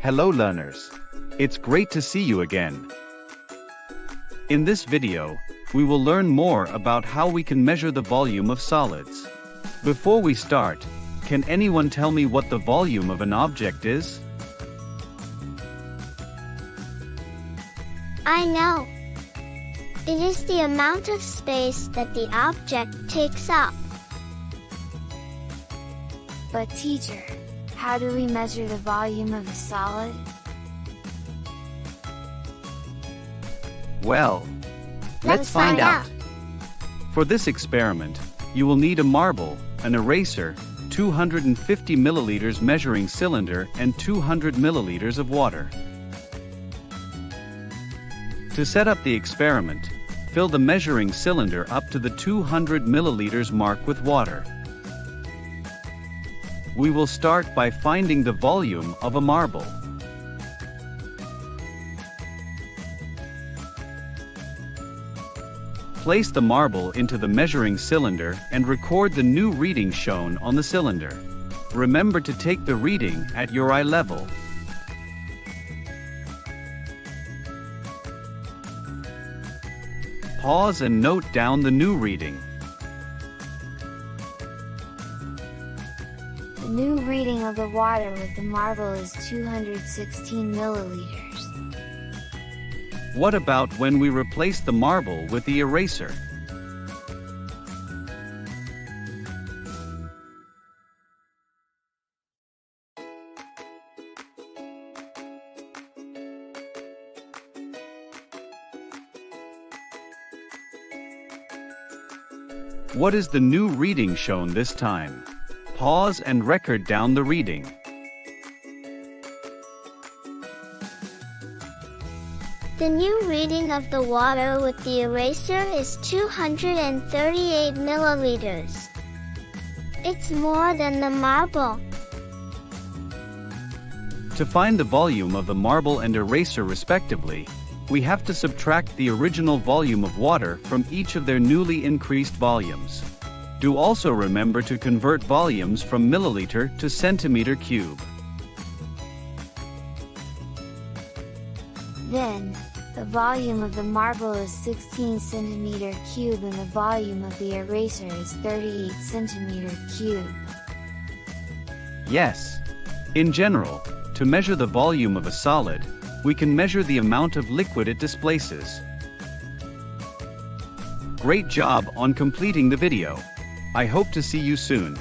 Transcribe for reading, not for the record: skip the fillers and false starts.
Hello learners. It's great to see you again. In this video, we will learn more about how we can measure the volume of solids. Before we start, can anyone tell me what the volume of an object is? I know. It is the amount of space that the object takes up. But teacher, how do we measure the volume of a solid? Well, let's find out. For this experiment, you will need a marble, an eraser, 250 milliliters measuring cylinder and 200 milliliters of water. To set up the experiment, fill the measuring cylinder up to the 200 milliliters mark with water. We will start by finding the volume of a marble. Place the marble into the measuring cylinder and record the new reading shown on the cylinder. Remember to take the reading at your eye level. Pause and note down the new reading. The new reading of the water with the marble is 216 milliliters. What about when we replace the marble with the eraser? What is the new reading shown this time? Pause and record down the reading. The new reading of the water with the eraser is 238 milliliters. It's more than the marble. To find the volume of the marble and eraser respectively, we have to subtract the original volume of water from each of their newly increased volumes. Do also remember to convert volumes from milliliter to centimeter cube. Then, the volume of the marble is 16 centimeter cube and the volume of the eraser is 38 centimeter cube. Yes. In general, to measure the volume of a solid, we can measure the amount of liquid it displaces. Great job on completing the video. I hope to see you soon.